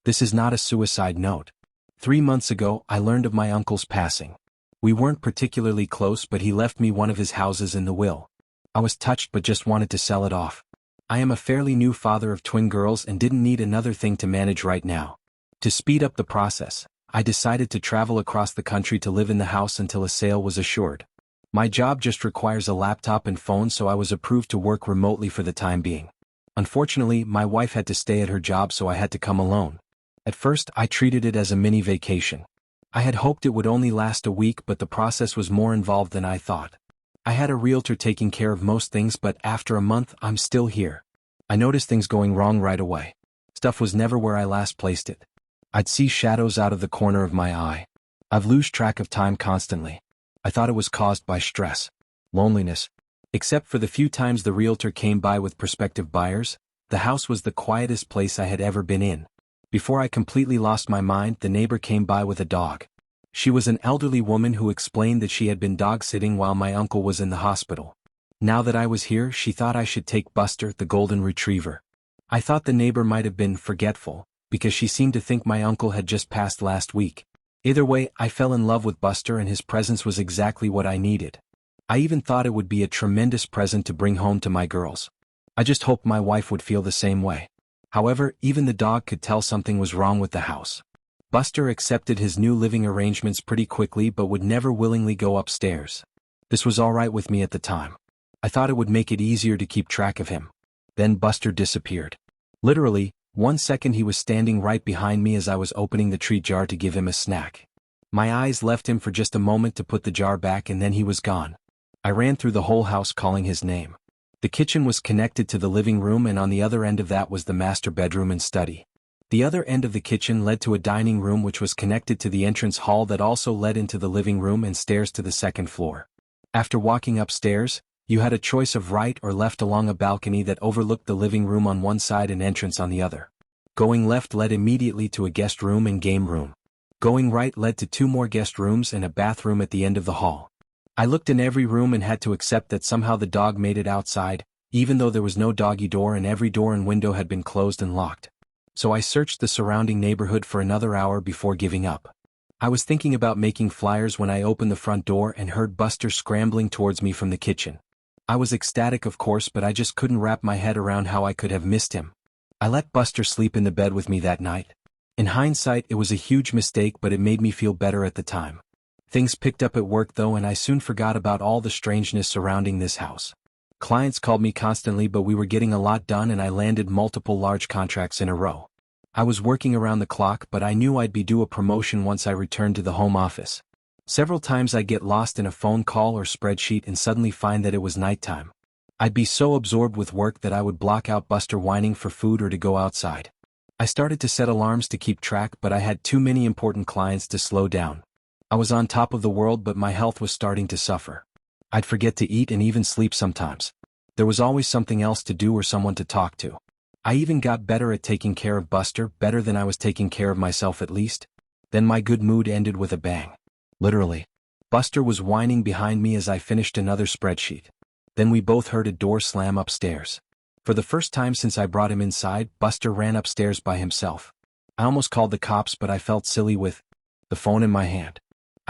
This is not a suicide note. 3 months ago, I learned of my uncle's passing. We weren't particularly close, but he left me one of his houses in the will. I was touched but just wanted to sell it off. I am a fairly new father of twin girls and didn't need another thing to manage right now. To speed up the process, I decided to travel across the country to live in the house until a sale was assured. My job just requires a laptop and phone, so I was approved to work remotely for the time being. Unfortunately, my wife had to stay at her job, so I had to come alone. At first, I treated it as a mini vacation. I had hoped it would only last a week, but the process was more involved than I thought. I had a realtor taking care of most things, but after a month, I'm still here. I noticed things going wrong right away. Stuff was never where I last placed it. I'd see shadows out of the corner of my eye. I've lost track of time constantly. I thought it was caused by stress, loneliness. Except for the few times the realtor came by with prospective buyers, the house was the quietest place I had ever been in. Before I completely lost my mind, the neighbor came by with a dog. She was an elderly woman who explained that she had been dog-sitting while my uncle was in the hospital. Now that I was here, she thought I should take Buster, the golden retriever. I thought the neighbor might have been forgetful, because she seemed to think my uncle had just passed last week. Either way, I fell in love with Buster, and his presence was exactly what I needed. I even thought it would be a tremendous present to bring home to my girls. I just hoped my wife would feel the same way. However, even the dog could tell something was wrong with the house. Buster accepted his new living arrangements pretty quickly but would never willingly go upstairs. This was alright with me at the time. I thought it would make it easier to keep track of him. Then Buster disappeared. Literally, 1 second he was standing right behind me as I was opening the treat jar to give him a snack. My eyes left him for just a moment to put the jar back, and then he was gone. I ran through the whole house calling his name. The kitchen was connected to the living room, and on the other end of that was the master bedroom and study. The other end of the kitchen led to a dining room which was connected to the entrance hall that also led into the living room and stairs to the second floor. After walking upstairs, you had a choice of right or left along a balcony that overlooked the living room on one side and entrance on the other. Going left led immediately to a guest room and game room. Going right led to 2 more guest rooms and a bathroom at the end of the hall. I looked in every room and had to accept that somehow the dog made it outside, even though there was no doggy door and every door and window had been closed and locked. So I searched the surrounding neighborhood for another hour before giving up. I was thinking about making flyers when I opened the front door and heard Buster scrambling towards me from the kitchen. I was ecstatic, of course, but I just couldn't wrap my head around how I could have missed him. I let Buster sleep in the bed with me that night. In hindsight, it was a huge mistake, but it made me feel better at the time. Things picked up at work though, and I soon forgot about all the strangeness surrounding this house. Clients called me constantly, but we were getting a lot done and I landed multiple large contracts in a row. I was working around the clock, but I knew I'd be due a promotion once I returned to the home office. Several times I'd get lost in a phone call or spreadsheet and suddenly find that it was nighttime. I'd be so absorbed with work that I would block out Buster whining for food or to go outside. I started to set alarms to keep track, but I had too many important clients to slow down. I was on top of the world, but my health was starting to suffer. I'd forget to eat and even sleep sometimes. There was always something else to do or someone to talk to. I even got better at taking care of Buster, better than I was taking care of myself at least. Then my good mood ended with a bang. Literally. Buster was whining behind me as I finished another spreadsheet. Then we both heard a door slam upstairs. For the first time since I brought him inside, Buster ran upstairs by himself. I almost called the cops, but I felt silly with the phone in my hand.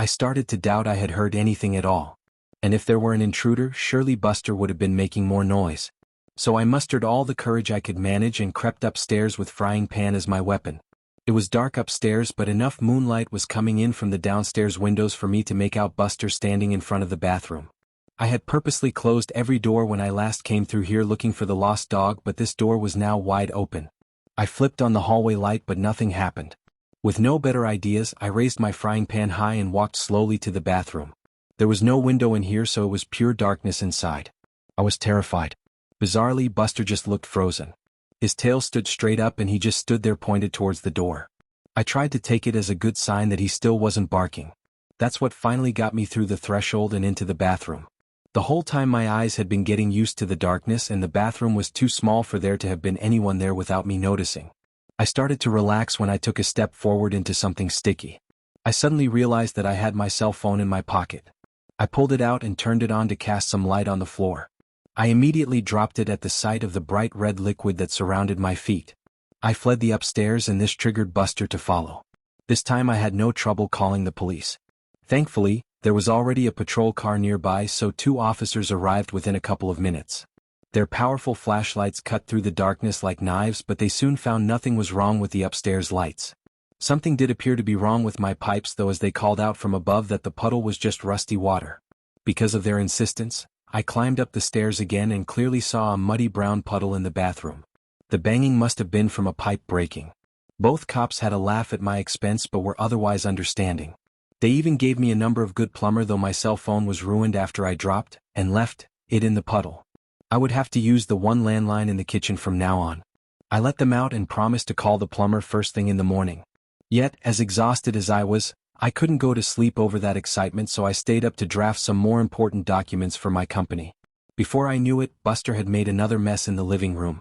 I started to doubt I had heard anything at all. And if there were an intruder, surely Buster would have been making more noise. So I mustered all the courage I could manage and crept upstairs with frying pan as my weapon. It was dark upstairs, but enough moonlight was coming in from the downstairs windows for me to make out Buster standing in front of the bathroom. I had purposely closed every door when I last came through here looking for the lost dog, but this door was now wide open. I flipped on the hallway light, but nothing happened. With no better ideas, I raised my frying pan high and walked slowly to the bathroom. There was no window in here, so it was pure darkness inside. I was terrified. Bizarrely, Buster just looked frozen. His tail stood straight up and he just stood there pointed towards the door. I tried to take it as a good sign that he still wasn't barking. That's what finally got me through the threshold and into the bathroom. The whole time my eyes had been getting used to the darkness, and the bathroom was too small for there to have been anyone there without me noticing. I started to relax when I took a step forward into something sticky. I suddenly realized that I had my cell phone in my pocket. I pulled it out and turned it on to cast some light on the floor. I immediately dropped it at the sight of the bright red liquid that surrounded my feet. I fled the upstairs and this triggered Buster to follow. This time I had no trouble calling the police. Thankfully, there was already a patrol car nearby, so 2 officers arrived within a couple of minutes. Their powerful flashlights cut through the darkness like knives, but they soon found nothing was wrong with the upstairs lights. Something did appear to be wrong with my pipes though, as they called out from above that the puddle was just rusty water. Because of their insistence, I climbed up the stairs again and clearly saw a muddy brown puddle in the bathroom. The banging must have been from a pipe breaking. Both cops had a laugh at my expense but were otherwise understanding. They even gave me a number of good plumber, though my cell phone was ruined after I dropped and left it in the puddle. I would have to use the one landline in the kitchen from now on. I let them out and promised to call the plumber first thing in the morning. Yet, as exhausted as I was, I couldn't go to sleep over that excitement, so I stayed up to draft some more important documents for my company. Before I knew it, Buster had made another mess in the living room.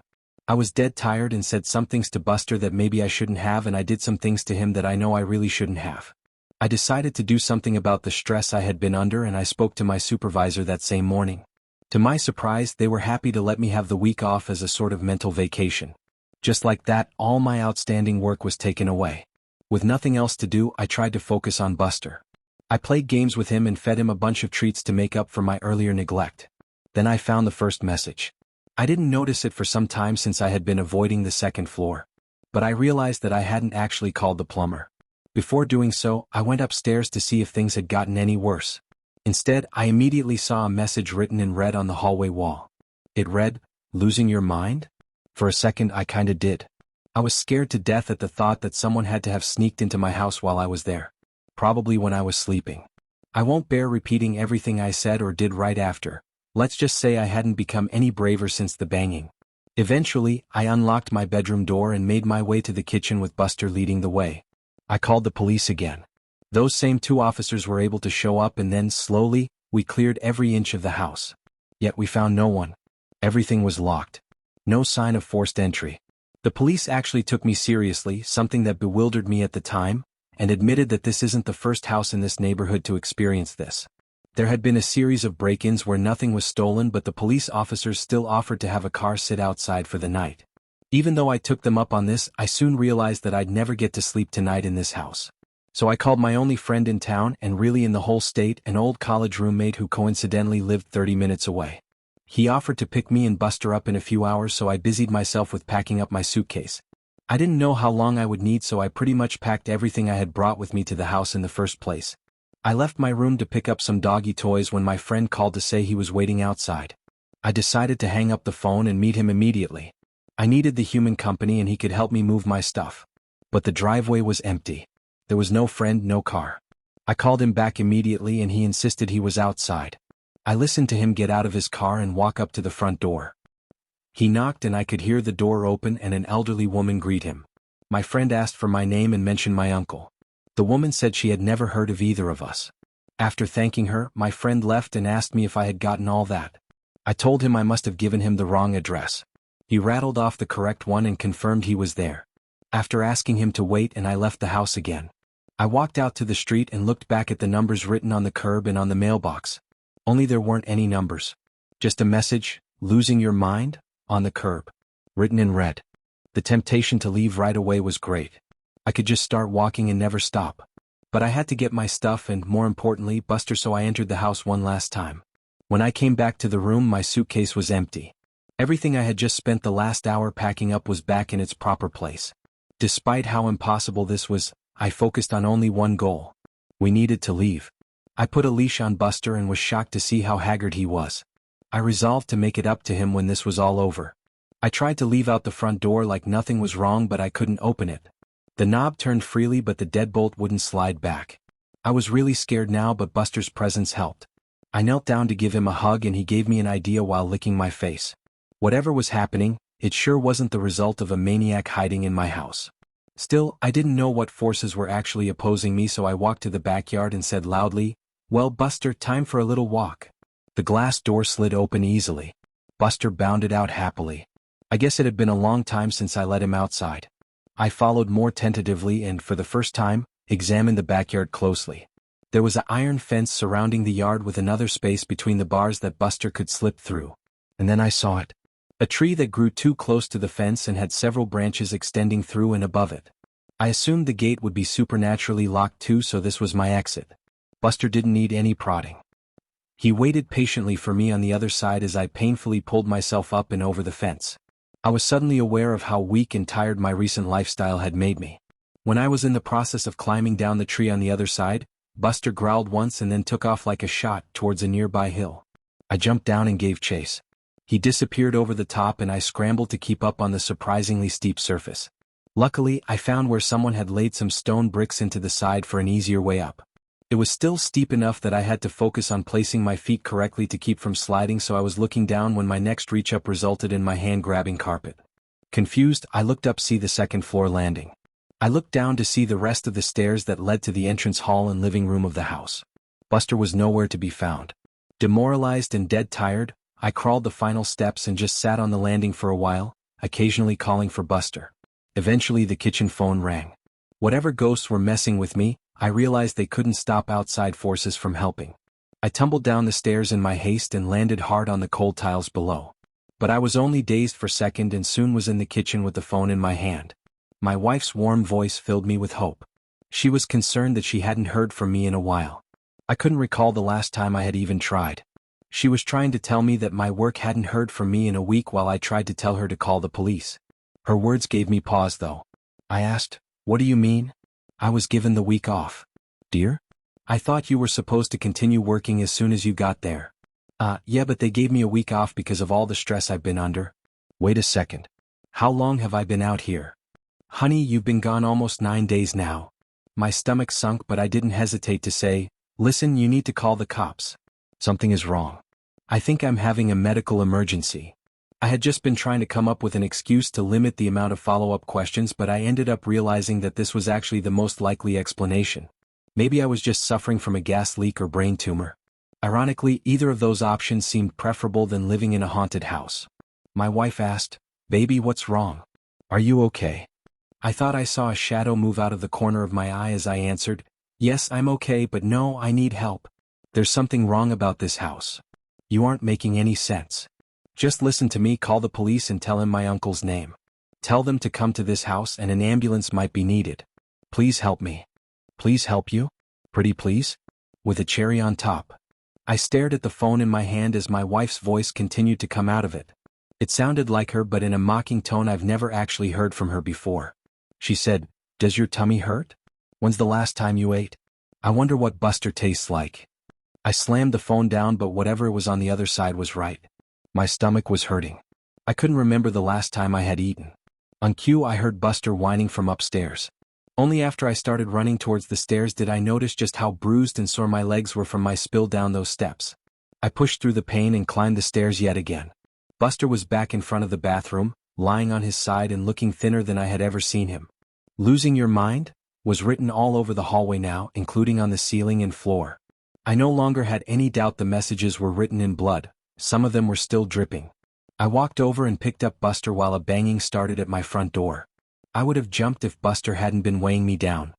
I was dead tired and said some things to Buster that maybe I shouldn't have, and I did some things to him that I know I really shouldn't have. I decided to do something about the stress I had been under, and I spoke to my supervisor that same morning. To my surprise, they were happy to let me have the week off as a sort of mental vacation. Just like that, all my outstanding work was taken away. With nothing else to do, I tried to focus on Buster. I played games with him and fed him a bunch of treats to make up for my earlier neglect. Then I found the first message. I didn't notice it for some time since I had been avoiding the second floor. But I realized that I hadn't actually called the plumber. Before doing so, I went upstairs to see if things had gotten any worse. Instead, I immediately saw a message written in red on the hallway wall. It read, "Losing your mind?" For a second I kinda did. I was scared to death at the thought that someone had to have sneaked into my house while I was there. Probably when I was sleeping. I won't bear repeating everything I said or did right after. Let's just say I hadn't become any braver since the banging. Eventually, I unlocked my bedroom door and made my way to the kitchen with Buster leading the way. I called the police again. Those same 2 officers were able to show up, and then, slowly, we cleared every inch of the house. Yet we found no one. Everything was locked. No sign of forced entry. The police actually took me seriously, something that bewildered me at the time, and admitted that this isn't the first house in this neighborhood to experience this. There had been a series of break-ins where nothing was stolen, but the police officers still offered to have a car sit outside for the night. Even though I took them up on this, I soon realized that I'd never get to sleep tonight in this house. So I called my only friend in town, and really in the whole state, an old college roommate who coincidentally lived 30 minutes away. He offered to pick me and Buster up in a few hours, so I busied myself with packing up my suitcase. I didn't know how long I would need, so I pretty much packed everything I had brought with me to the house in the first place. I left my room to pick up some doggy toys when my friend called to say he was waiting outside. I decided to hang up the phone and meet him immediately. I needed the human company and he could help me move my stuff. But the driveway was empty. There was no friend, no car. I called him back immediately and he insisted he was outside. I listened to him get out of his car and walk up to the front door. He knocked and I could hear the door open and an elderly woman greet him. My friend asked for my name and mentioned my uncle. The woman said she had never heard of either of us. After thanking her, my friend left and asked me if I had gotten all that. I told him I must have given him the wrong address. He rattled off the correct one and confirmed he was there. After asking him to wait, and I left the house again. I walked out to the street and looked back at the numbers written on the curb and on the mailbox. Only there weren't any numbers. Just a message, "Losing your mind?" on the curb. Written in red. The temptation to leave right away was great. I could just start walking and never stop. But I had to get my stuff and, more importantly, Buster, so I entered the house one last time. When I came back to the room, my suitcase was empty. Everything I had just spent the last hour packing up was back in its proper place. Despite how impossible this was, I focused on only one goal. We needed to leave. I put a leash on Buster and was shocked to see how haggard he was. I resolved to make it up to him when this was all over. I tried to leave out the front door like nothing was wrong, but I couldn't open it. The knob turned freely, but the deadbolt wouldn't slide back. I was really scared now, but Buster's presence helped. I knelt down to give him a hug and he gave me an idea while licking my face. Whatever was happening, it sure wasn't the result of a maniac hiding in my house. Still, I didn't know what forces were actually opposing me, so I walked to the backyard and said loudly, "Well, Buster, time for a little walk." The glass door slid open easily. Buster bounded out happily. I guess it had been a long time since I let him outside. I followed more tentatively and, for the first time, examined the backyard closely. There was an iron fence surrounding the yard with another space between the bars that Buster could slip through. And then I saw it. A tree that grew too close to the fence and had several branches extending through and above it. I assumed the gate would be supernaturally locked too, so this was my exit. Buster didn't need any prodding. He waited patiently for me on the other side as I painfully pulled myself up and over the fence. I was suddenly aware of how weak and tired my recent lifestyle had made me. When I was in the process of climbing down the tree on the other side, Buster growled once and then took off like a shot towards a nearby hill. I jumped down and gave chase. He disappeared over the top and I scrambled to keep up on the surprisingly steep surface. Luckily, I found where someone had laid some stone bricks into the side for an easier way up. It was still steep enough that I had to focus on placing my feet correctly to keep from sliding, so I was looking down when my next reach up resulted in my hand grabbing carpet. Confused, I looked up to see the second floor landing. I looked down to see the rest of the stairs that led to the entrance hall and living room of the house. Buster was nowhere to be found. Demoralized and dead tired, I crawled the final steps and just sat on the landing for a while, occasionally calling for Buster. Eventually the kitchen phone rang. Whatever ghosts were messing with me, I realized they couldn't stop outside forces from helping. I tumbled down the stairs in my haste and landed hard on the cold tiles below. But I was only dazed for a second and soon was in the kitchen with the phone in my hand. My wife's warm voice filled me with hope. She was concerned that she hadn't heard from me in a while. I couldn't recall the last time I had even tried. She was trying to tell me that my work hadn't heard from me in a week while I tried to tell her to call the police. Her words gave me pause though. I asked, "What do you mean?" "I was given the week off." "Dear? I thought you were supposed to continue working as soon as you got there." Yeah, but they gave me a week off because of all the stress I've been under." "Wait a second. How long have I been out here?" "Honey, you've been gone almost 9 days now." My stomach sunk, but I didn't hesitate to say, "Listen, you need to call the cops. Something is wrong. I think I'm having a medical emergency." I had just been trying to come up with an excuse to limit the amount of follow-up questions, but I ended up realizing that this was actually the most likely explanation. Maybe I was just suffering from a gas leak or brain tumor. Ironically, either of those options seemed preferable than living in a haunted house. My wife asked, "Baby, what's wrong? Are you okay?" I thought I saw a shadow move out of the corner of my eye as I answered, "Yes, I'm okay, but no, I need help. There's something wrong about this house. You aren't making any sense. Just listen to me. Call the police and tell him my uncle's name. Tell them to come to this house and an ambulance might be needed. Please help me." "Please help you? Pretty please?" With a cherry on top. I stared at the phone in my hand as my wife's voice continued to come out of it. It sounded like her, but in a mocking tone I've never actually heard from her before. She said, "Does your tummy hurt? When's the last time you ate? I wonder what Buster tastes like." I slammed the phone down, but whatever was on the other side was right. My stomach was hurting. I couldn't remember the last time I had eaten. On cue, I heard Buster whining from upstairs. Only after I started running towards the stairs did I notice just how bruised and sore my legs were from my spill down those steps. I pushed through the pain and climbed the stairs yet again. Buster was back in front of the bathroom, lying on his side and looking thinner than I had ever seen him. "Losing your mind?" was written all over the hallway now, including on the ceiling and floor. I no longer had any doubt the messages were written in blood. Some of them were still dripping. I walked over and picked up Buster while a banging started at my front door. I would have jumped if Buster hadn't been weighing me down.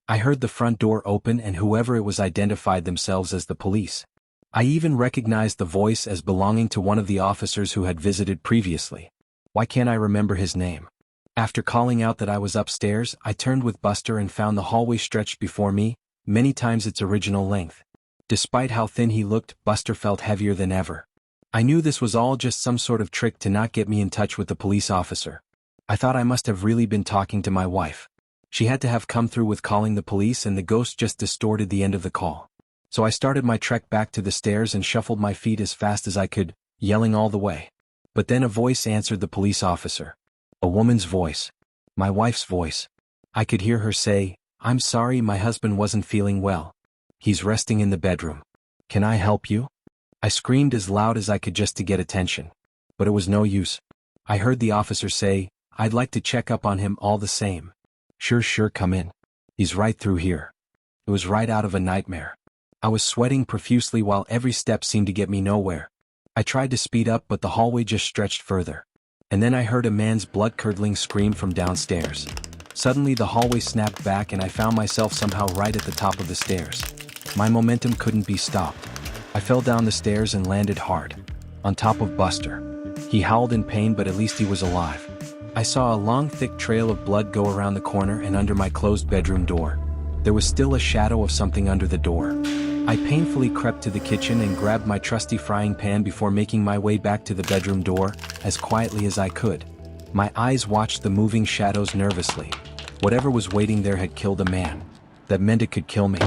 I heard the front door open and whoever it was identified themselves as the police. I even recognized the voice as belonging to one of the officers who had visited previously. Why can't I remember his name? After calling out that I was upstairs, I turned with Buster and found the hallway stretched before me, many times its original length. Despite how thin he looked, Buster felt heavier than ever. I knew this was all just some sort of trick to not get me in touch with the police officer. I thought I must have really been talking to my wife. She had to have come through with calling the police and the ghost just distorted the end of the call. So I started my trek back to the stairs and shuffled my feet as fast as I could, yelling all the way. But then a voice answered the police officer. A woman's voice. My wife's voice. I could hear her say, "I'm sorry, my husband wasn't feeling well. He's resting in the bedroom. Can I help you?" I screamed as loud as I could just to get attention. But it was no use. I heard the officer say, "I'd like to check up on him all the same." Sure, come in. He's right through here." It was right out of a nightmare. I was sweating profusely while every step seemed to get me nowhere. I tried to speed up, but the hallway just stretched further. And then I heard a man's blood-curdling scream from downstairs. Suddenly the hallway snapped back and I found myself somehow right at the top of the stairs. My momentum couldn't be stopped. I fell down the stairs and landed hard. On top of Buster. He howled in pain, but at least he was alive. I saw a long thick trail of blood go around the corner and under my closed bedroom door. There was still a shadow of something under the door. I painfully crept to the kitchen and grabbed my trusty frying pan before making my way back to the bedroom door, as quietly as I could. My eyes watched the moving shadows nervously. Whatever was waiting there had killed a man. That meant it could kill me.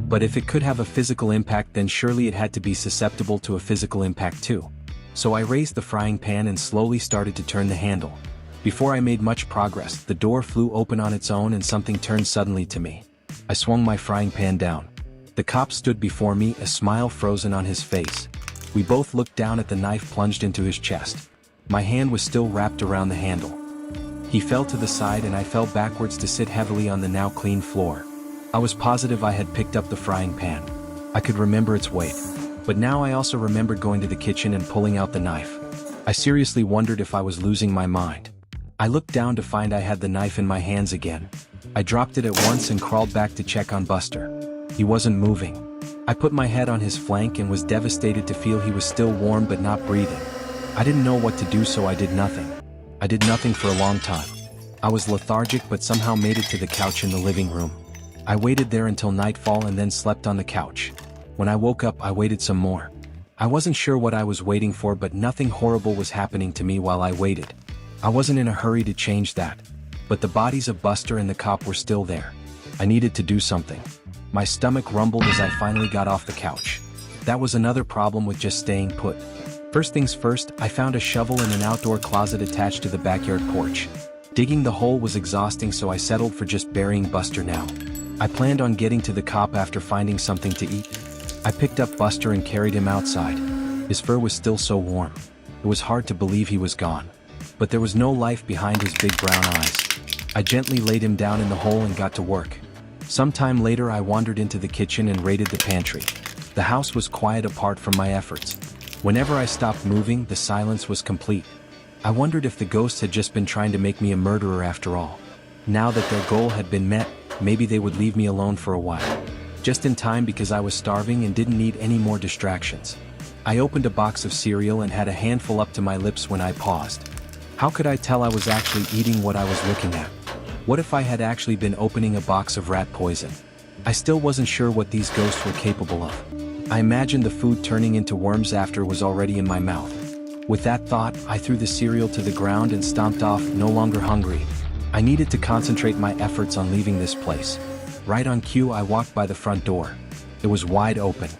But if it could have a physical impact, then surely it had to be susceptible to a physical impact too. So I raised the frying pan and slowly started to turn the handle. Before I made much progress, the door flew open on its own and something turned suddenly to me. I swung my frying pan down. The cop stood before me, a smile frozen on his face. We both looked down at the knife plunged into his chest. My hand was still wrapped around the handle. He fell to the side and I fell backwards to sit heavily on the now clean floor. I was positive I had picked up the frying pan. I could remember its weight. But now I also remembered going to the kitchen and pulling out the knife. I seriously wondered if I was losing my mind. I looked down to find I had the knife in my hands again. I dropped it at once and crawled back to check on Buster. He wasn't moving. I put my head on his flank and was devastated to feel he was still warm but not breathing. I didn't know what to do, so I did nothing. I did nothing for a long time. I was lethargic but somehow made it to the couch in the living room. I waited there until nightfall and then slept on the couch. When I woke up, I waited some more. I wasn't sure what I was waiting for, but nothing horrible was happening to me while I waited. I wasn't in a hurry to change that. But the bodies of Buster and the cop were still there. I needed to do something. My stomach rumbled as I finally got off the couch. That was another problem with just staying put. First things first, I found a shovel in an outdoor closet attached to the backyard porch. Digging the hole was exhausting, so I settled for just burying Buster now. I planned on getting to the cop after finding something to eat. I picked up Buster and carried him outside. His fur was still so warm. It was hard to believe he was gone. But there was no life behind his big brown eyes. I gently laid him down in the hole and got to work. Sometime later I wandered into the kitchen and raided the pantry. The house was quiet apart from my efforts. Whenever I stopped moving, the silence was complete. I wondered if the ghosts had just been trying to make me a murderer after all. Now that their goal had been met, maybe they would leave me alone for a while. Just in time, because I was starving and didn't need any more distractions. I opened a box of cereal and had a handful up to my lips when I paused. How could I tell I was actually eating what I was looking at? What if I had actually been opening a box of rat poison? I still wasn't sure what these ghosts were capable of. I imagined the food turning into worms after it was already in my mouth. With that thought, I threw the cereal to the ground and stomped off, no longer hungry. I needed to concentrate my efforts on leaving this place. Right on cue, I walked by the front door. It was wide open.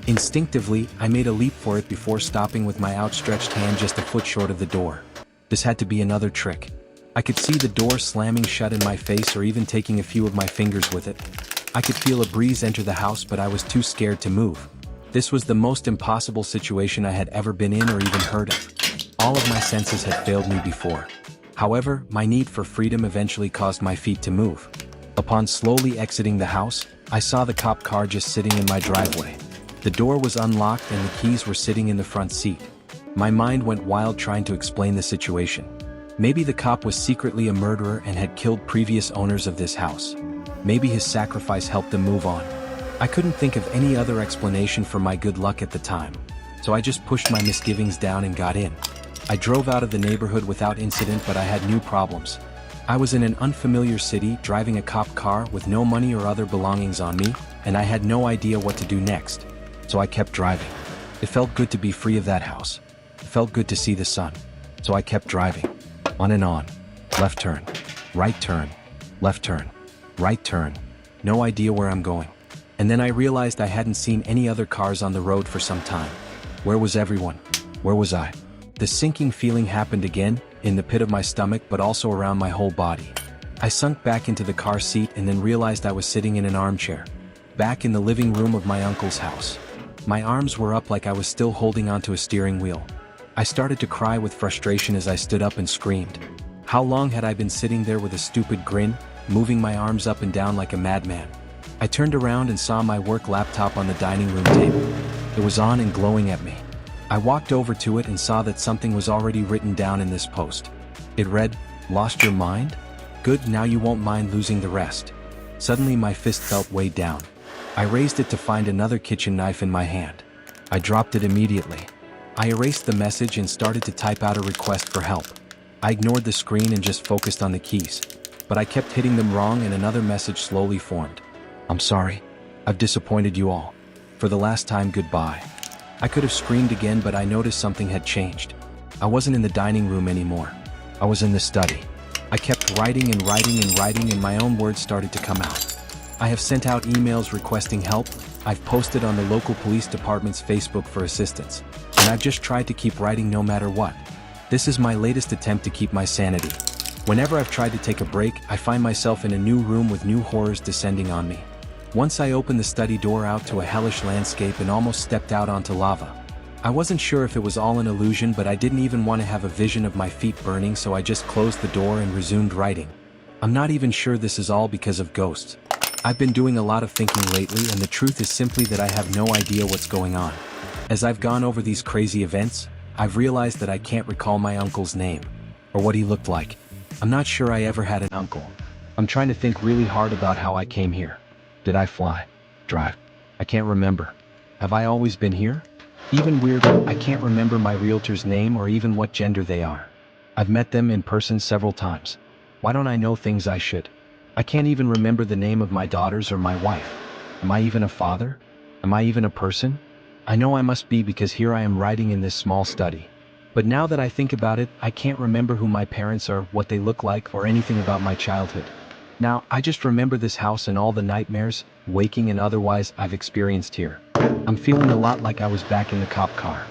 Instinctively, I made a leap for it before stopping with my outstretched hand just a foot short of the door. This had to be another trick. I could see the door slamming shut in my face, or even taking a few of my fingers with it. I could feel a breeze enter the house, but I was too scared to move. This was the most impossible situation I had ever been in or even heard of. All of my senses had failed me before. However, my need for freedom eventually caused my feet to move. Upon slowly exiting the house, I saw the cop car just sitting in my driveway. The door was unlocked and the keys were sitting in the front seat. My mind went wild trying to explain the situation. Maybe the cop was secretly a murderer and had killed previous owners of this house. Maybe his sacrifice helped them move on. I couldn't think of any other explanation for my good luck at the time, so I just pushed my misgivings down and got in. I drove out of the neighborhood without incident, but I had new problems. I was in an unfamiliar city, driving a cop car with no money or other belongings on me, and I had no idea what to do next. So I kept driving. It felt good to be free of that house. It felt good to see the sun. So I kept driving. On and on. Left turn. Right turn. Left turn. Right turn. No idea where I'm going. And then I realized I hadn't seen any other cars on the road for some time. Where was everyone? Where was I? The sinking feeling happened again, in the pit of my stomach but also around my whole body. I sunk back into the car seat and then realized I was sitting in an armchair. Back in the living room of my uncle's house. My arms were up like I was still holding onto a steering wheel. I started to cry with frustration as I stood up and screamed. How long had I been sitting there with a stupid grin, moving my arms up and down like a madman? I turned around and saw my work laptop on the dining room table. It was on and glowing at me. I walked over to it and saw that something was already written down in this post. It read, "Lost your mind? Good, now you won't mind losing the rest." Suddenly my fist felt weighed down. I raised it to find another kitchen knife in my hand. I dropped it immediately. I erased the message and started to type out a request for help. I ignored the screen and just focused on the keys. But I kept hitting them wrong and another message slowly formed. I'm sorry. I've disappointed you all. For the last time, goodbye. I could have screamed again, but I noticed something had changed. I wasn't in the dining room anymore. I was in the study. I kept writing and writing and writing, and my own words started to come out. I have sent out emails requesting help. I've posted on the local police department's Facebook for assistance. And I've just tried to keep writing no matter what. This is my latest attempt to keep my sanity. Whenever I've tried to take a break, I find myself in a new room with new horrors descending on me. Once I opened the study door out to a hellish landscape and almost stepped out onto lava. I wasn't sure if it was all an illusion, but I didn't even want to have a vision of my feet burning, so I just closed the door and resumed writing. I'm not even sure this is all because of ghosts. I've been doing a lot of thinking lately, and the truth is simply that I have no idea what's going on. As I've gone over these crazy events, I've realized that I can't recall my uncle's name, or what he looked like. I'm not sure I ever had an uncle. I'm trying to think really hard about how I came here. Did I fly? Drive? I can't remember. Have I always been here? Even weirder, I can't remember my realtor's name or even what gender they are. I've met them in person several times. Why don't I know things I should? I can't even remember the name of my daughters or my wife. Am I even a father? Am I even a person? I know I must be, because here I am writing in this small study. But now that I think about it, I can't remember who my parents are, what they look like, or anything about my childhood. Now, I just remember this house and all the nightmares, waking and otherwise, I've experienced here. I'm feeling a lot like I was back in the cop car.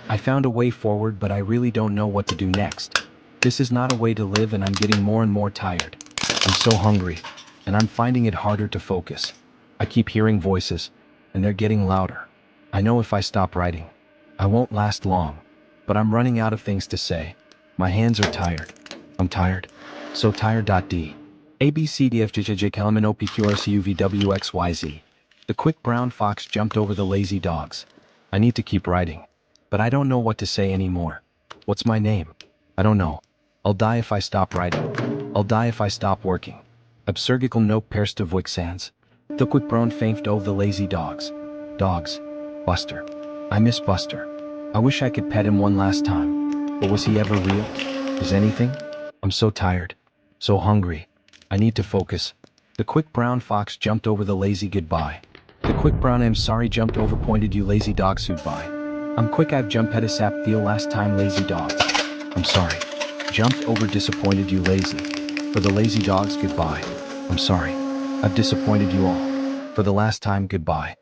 I found a way forward, but I really don't know what to do next. This is not a way to live, and I'm getting more and more tired. I'm so hungry, and I'm finding it harder to focus. I keep hearing voices, and they're getting louder. I know if I stop writing, I won't last long, but I'm running out of things to say. My hands are tired. I'm tired. So tired. D. A B C D F G J J K L M N O P Q R S U V W X Y Z. The quick brown fox jumped over the lazy dogs. I need to keep writing, but I don't know what to say anymore. What's my name? I don't know. I'll die if I stop writing. I'll die if I stop working. Absurgical no perste voixans. The quick brown faint over the lazy dogs. Dogs. Buster. I miss Buster. I wish I could pet him one last time. But was he ever real? Is anything? I'm so tired. So hungry. I need to focus. The quick brown fox jumped over the lazy goodbye. The quick brown I'm sorry jumped over pointed you lazy dogs goodbye. I'm quick I've jumped pedisap feel last time lazy dogs. I'm sorry. Jumped over disappointed you lazy. For the lazy dogs goodbye. I'm sorry. I've disappointed you all. For the last time goodbye.